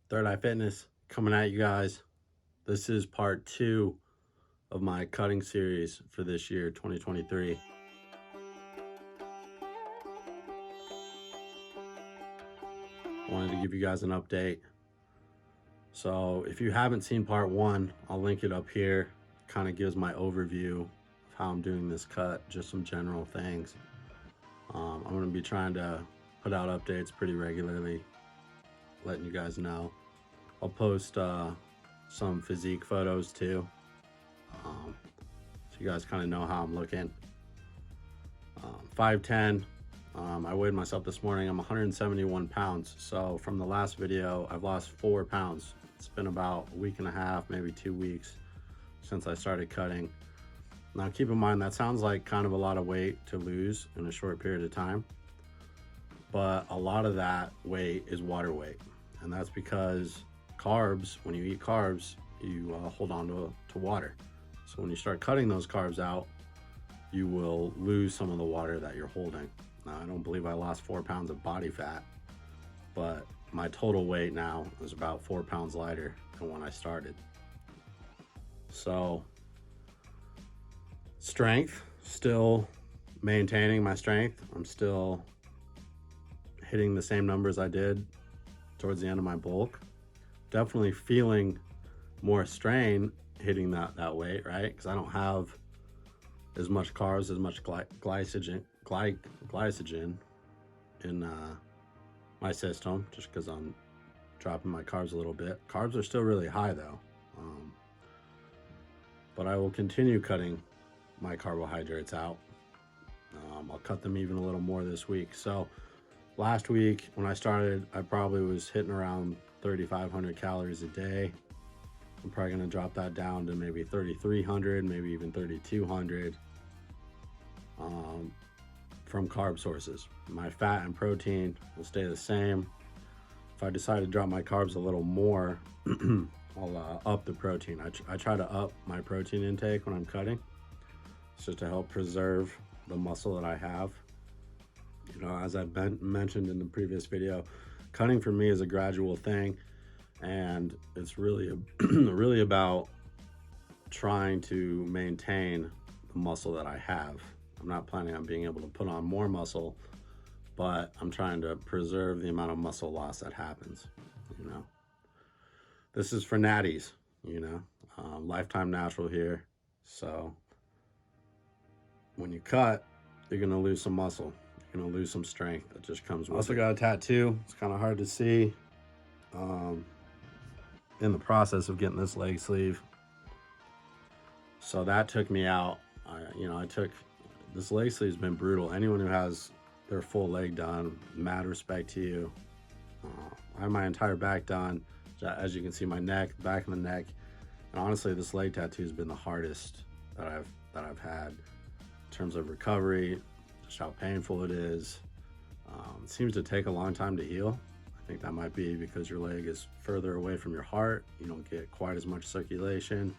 Third Eye Fitness coming at you guys. This is part 2 of my cutting series for this year, 2023. I wanted to give you guys an update. So if you haven't seen part 1, I'll link it up here. Kind of gives my overview of how I'm doing this cut, just some general things. I'm going to be trying to put out updates pretty regularly, letting you guys know. I'll post some physique photos too, so you guys kind of know how I'm looking. 5'10". I weighed myself this morning. I'm 171 pounds. So from the last video, I've lost 4 pounds. It's been about a week and a half, maybe 2 weeks since I started cutting. Now keep in mind, that sounds like kind of a lot of weight to lose in a short period of time, but a lot of that weight is water weight. And that's because carbs, when you eat carbs, you hold on to water. So when you start cutting those carbs out, you will lose some of the water that you're holding. Now, I don't believe I lost 4 pounds of body fat, but my total weight now is about 4 pounds lighter than when I started. So strength, still maintaining my strength. I'm still hitting the same numbers I did towards the end of my bulk. Definitely feeling more strain hitting that weight, right? Because I don't have as much carbs, as much glycogen in my system, just because I'm dropping my carbs a little bit. Carbs are still really high though, but I will continue cutting my carbohydrates out. I'll cut them even a little more this week. So last week when I started, I probably was hitting around 3,500 calories a day. I'm probably going to drop that down to maybe 3,300, maybe even 3,200 from carb sources. My fat and protein will stay the same. If I decide to drop my carbs a little more, I'll up the protein. I try to up my protein intake when I'm cutting, so to help preserve the muscle that I have. You know, as I've mentioned in the previous video, cutting for me is a gradual thing, and it's really really about trying to maintain the muscle that I have. I'm not planning on being able to put on more muscle, but I'm trying to preserve the amount of muscle loss that happens. You know, this is for natties, you know, lifetime natural here. So when you cut, you're gonna lose some muscle. You're gonna lose some strength that just comes with it. Also got a tattoo. It's kind of hard to see in the process of getting this leg sleeve. So that took me out. This leg sleeve has been brutal. Anyone who has their full leg done, mad respect to you. I have my entire back done. As you can see, my neck, back of the neck, and honestly, this leg tattoo has been the hardest that I've had in terms of recovery, just how painful it is. It seems to take a long time to heal. I think that might be because your leg is further away from your heart. You don't get quite as much circulation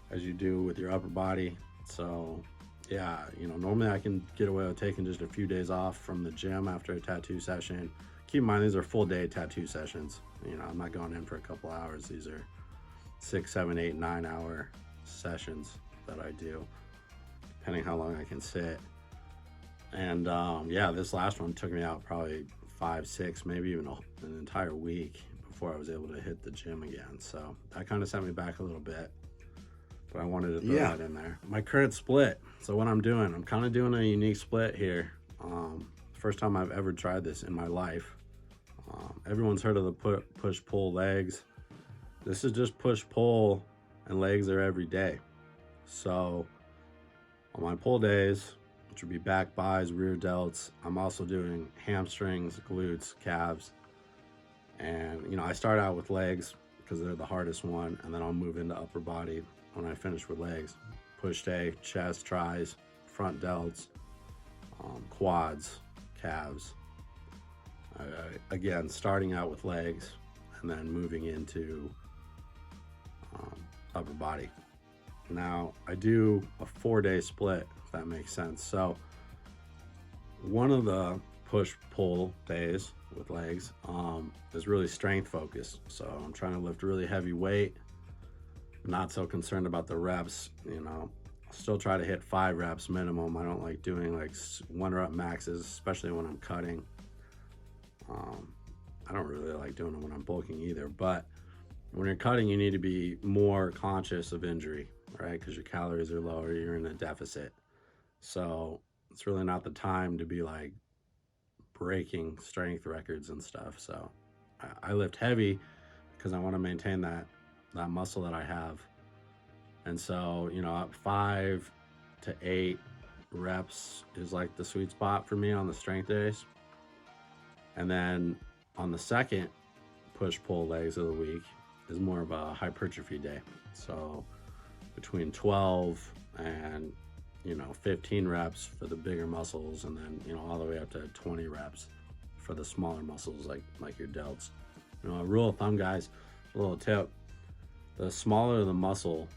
as you do with your upper body. So yeah, you know, normally I can get away with taking just a few days off from the gym after a tattoo session. Keep in mind, these are full day tattoo sessions. You know, I'm not going in for a couple hours. These are 6, 7, 8, 9 hour sessions that I do, depending how long I can sit. And yeah, this last one took me out probably 5, 6, maybe even an entire week before I was able to hit the gym again. So that kind of set me back a little bit, but I wanted to throw that in there. My current split. So what I'm kind of doing a unique split here. First time I've ever tried this in my life. Everyone's heard of the push-pull legs. This is just push-pull, and legs are every day. So on my pull days, which would be back, buys, rear delts, I'm also doing hamstrings, glutes, calves. And you know, I start out with legs because they're the hardest one, and then I'll move into upper body when I finish with legs. Push day, chest, tris, front delts, quads, calves. Again, starting out with legs and then moving into upper body. Now, I do a 4-day split, if that makes sense. So one of the push-pull days with legs is really strength focused. So I'm trying to lift really heavy weight, not so concerned about the reps. You know, still try to hit 5 reps minimum. I don't like doing like 1 rep maxes, especially when I'm cutting. I don't really like doing it when I'm bulking either, but when you're cutting, you need to be more conscious of injury, right? Because your calories are lower, you're in a deficit. So it's really not the time to be like breaking strength records and stuff. So I lift heavy because I want to maintain that muscle that I have. And so, you know, 5 to 8 reps is like the sweet spot for me on the strength days. And then on the second push-pull legs of the week is more of a hypertrophy day. So between 12 and, you know, 15 reps for the bigger muscles, and then, you know, all the way up to 20 reps for the smaller muscles like your delts. You know, a rule of thumb, guys, a little tip, the smaller the muscle,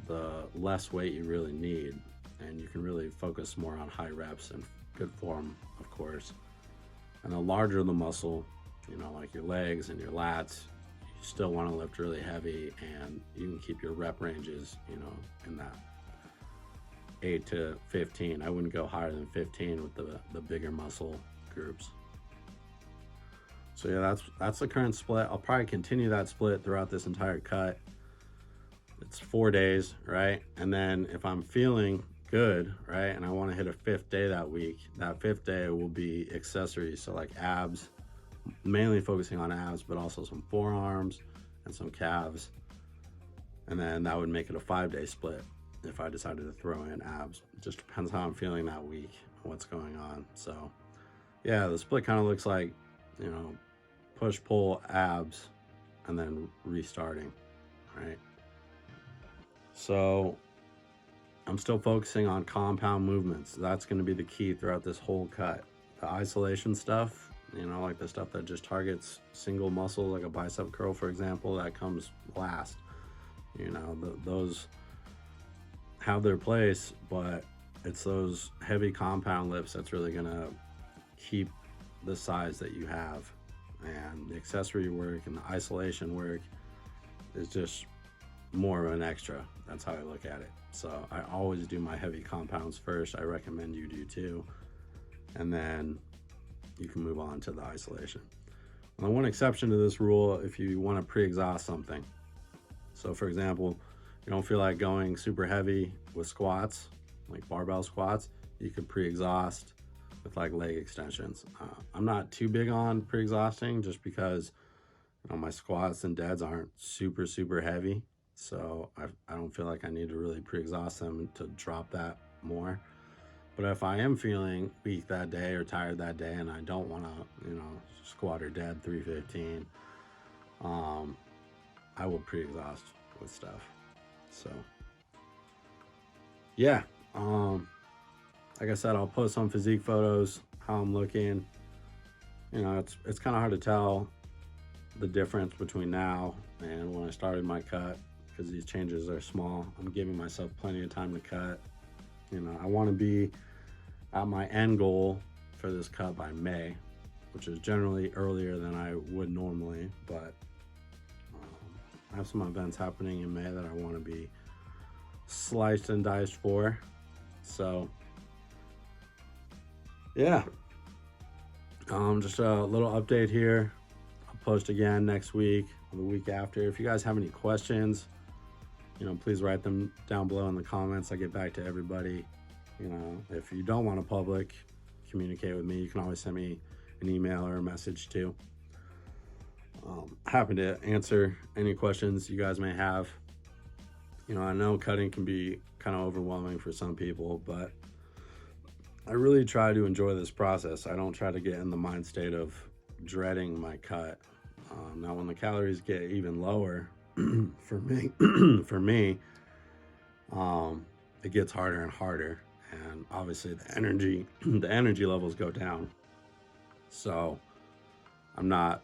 the less weight you really need, and you can really focus more on high reps and good form, of course. And the larger the muscle, you know, like your legs and your lats, you still want to lift really heavy, and you can keep your rep ranges, you know, in that 8 to 15. I wouldn't go higher than 15 with the bigger muscle groups. So yeah, that's the current split. I'll probably continue that split throughout this entire cut. It's 4 days, right? And then if I'm feeling good, right, and I want to hit a 5th day that week, that 5th day will be accessories. So like abs, mainly focusing on abs, but also some forearms and some calves. And then that would make it a 5-day split if I decided to throw in abs. It just depends how I'm feeling that week, what's going on. So yeah, the split kind of looks like, you know, push, pull, abs, and then restarting, right? So I'm still focusing on compound movements. That's going to be the key throughout this whole cut. The isolation stuff, you know, like the stuff that just targets single muscle, like a bicep curl, for example, that comes last. You know, those have their place, but it's those heavy compound lifts that's really going to keep the size that you have. And the accessory work and the isolation work is just more of an extra. That's how I look at it. So I always do my heavy compounds first. I recommend you do too. And then you can move on to the isolation. Now, one exception to this rule, if you want to pre-exhaust something. So for example, you don't feel like going super heavy with squats, like barbell squats, you could pre-exhaust with like leg extensions. I'm not too big on pre-exhausting just because, you know, my squats and deads aren't super heavy. So I don't feel like I need to really pre-exhaust them to drop that more. But if I am feeling weak that day or tired that day and I don't want to, you know, squat or dead 315, I will pre-exhaust with stuff. So yeah, like I said, I'll post some physique photos, how I'm looking. You know, it's kind of hard to tell the difference between now and when I started my cut, because these changes are small. I'm giving myself plenty of time to cut. You know, I want to be at my end goal for this cut by May, which is generally earlier than I would normally, but I have some events happening in May that I want to be sliced and diced for. So yeah, just a little update here. I'll post again next week or the week after. If you guys have any questions, you know, please write them down below in the comments. I get back to everybody. You know, if you don't want a public communicate with me, you can always send me an email or a message too. Happy to answer any questions you guys may have. You know, I know cutting can be kind of overwhelming for some people, but I really try to enjoy this process. I don't try to get in the mind state of dreading my cut. Now, when the calories get even lower, for me, it gets harder and harder, and obviously the energy levels go down. So I'm not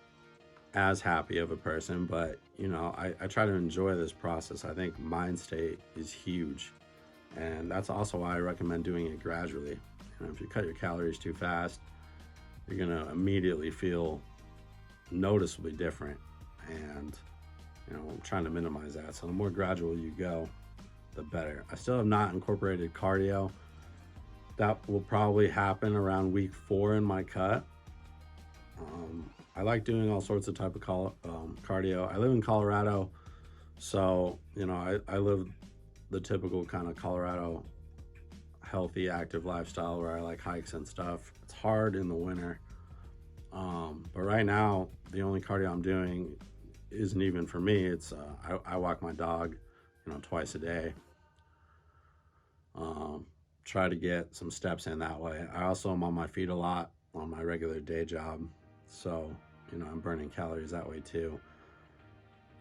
as happy of a person, but you know, I try to enjoy this process. I think mind state is huge, and that's also why I recommend doing it gradually. You know, if you cut your calories too fast, you're gonna immediately feel noticeably different. And I'm trying to minimize that. So the more gradual you go, the better. I still have not incorporated cardio. That will probably happen around week 4 in my cut. I like doing all sorts of type of cardio. I live in Colorado, so I live the typical kind of Colorado healthy, active lifestyle where I like hikes and stuff. It's hard in the winter, but right now the only cardio I'm doing isn't even for me. It's I walk my dog, twice a day. Try to get some steps in that way. I also am on my feet a lot on my regular day job, so I'm burning calories that way too.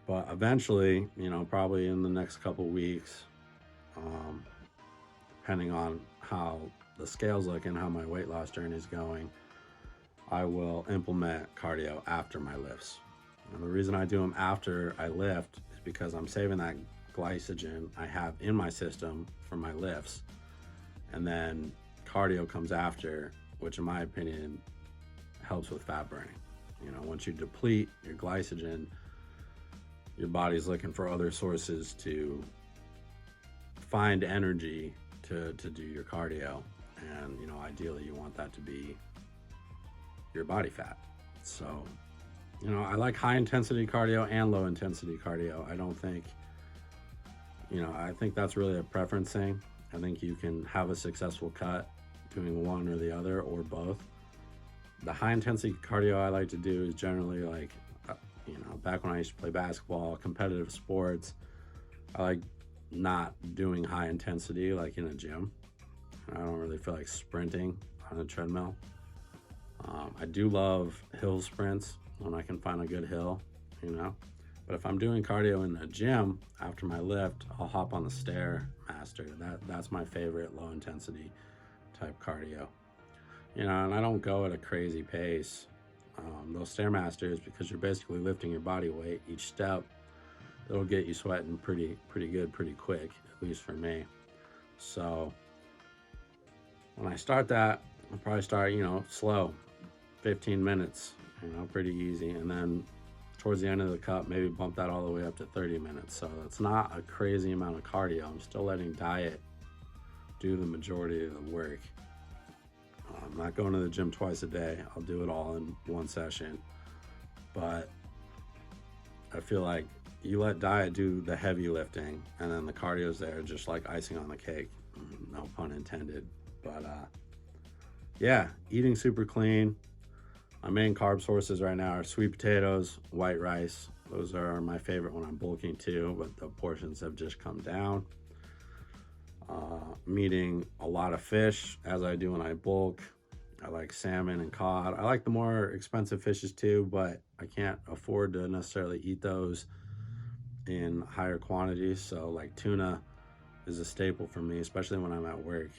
But eventually, probably in the next couple weeks, depending on how the scales look and how my weight loss journey is going, I will implement cardio after my lifts. And the reason I do them after I lift is because I'm saving that glycogen I have in my system for my lifts, and then cardio comes after, which in my opinion helps with fat burning. Once you deplete your glycogen, your body's looking for other sources to find energy to do your cardio, and ideally you want that to be your body fat. So I like high intensity cardio and low intensity cardio. I don't think I think that's really a preference thing. I think you can have a successful cut doing one or the other or both. The high intensity cardio I like to do is generally like, back when I used to play basketball, competitive sports, I like not doing high intensity like in a gym. I don't really feel like sprinting on a treadmill. I do love hill sprints when I can find a good hill, But if I'm doing cardio in the gym after my lift, I'll hop on the Stairmaster. That's my favorite low intensity type cardio. And I don't go at a crazy pace. Those Stairmasters, because you're basically lifting your body weight each step, it'll get you sweating pretty good, pretty quick, at least for me. So when I start that, I'll probably start, slow, 15 minutes, pretty easy. And then towards the end of the cut, maybe bump that all the way up to 30 minutes. So it's not a crazy amount of cardio. I'm still letting diet do the majority of the work. I'm not going to the gym twice a day. I'll do it all in one session. But I feel like you let diet do the heavy lifting, and then the cardio's there just like icing on the cake. No pun intended. But yeah, eating super clean. My main carb sources right now are sweet potatoes, white rice. Those are my favorite when I'm bulking too, but the portions have just come down. I'm eating a lot of fish as I do when I bulk. I like salmon and cod. I like the more expensive fishes too, but I can't afford to necessarily eat those in higher quantities. So like tuna is a staple for me, especially when I'm at work.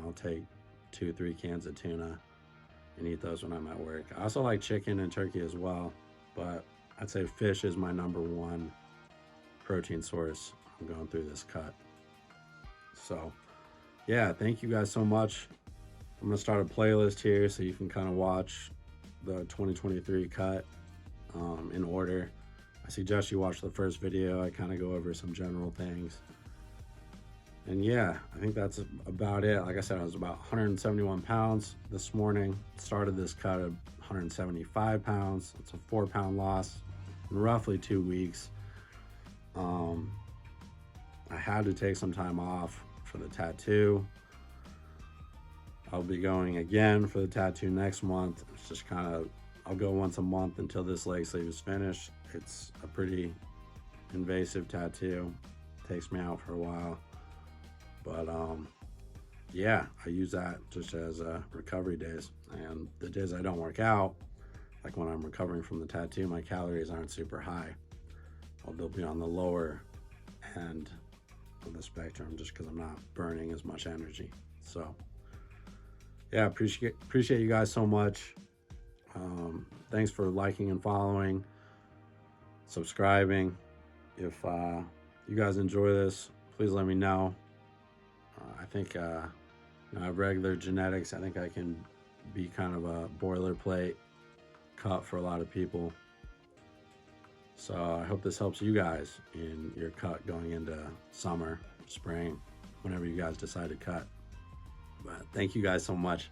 I'll take 2-3 cans of tuna and eat those when I'm at work. I also like chicken and turkey as well, but I'd say fish is my number one protein source I'm going through this cut. So yeah, thank you guys so much. I'm gonna start a playlist here so you can kind of watch the 2023 cut in order. I suggest you watch the first video. I kind of go over some general things. And yeah, I think that's about it. Like I said, I was about 171 pounds this morning. Started this cut at 175 pounds. It's a 4-pound loss in roughly 2 weeks. I had to take some time off for the tattoo. I'll be going again for the tattoo next month. It's just I'll go once a month until this leg sleeve is finished. It's a pretty invasive tattoo. Takes me out for a while. But yeah, I use that just as recovery days. And the days I don't work out, like when I'm recovering from the tattoo, my calories aren't super high. Well, they'll be on the lower end of the spectrum just because I'm not burning as much energy. So yeah, appreciate you guys so much. Thanks for liking and following, subscribing. If you guys enjoy this, please let me know. I think I have regular genetics. I think I can be kind of a boilerplate cut for a lot of people. So I hope this helps you guys in your cut going into summer, spring, whenever you guys decide to cut. But thank you guys so much.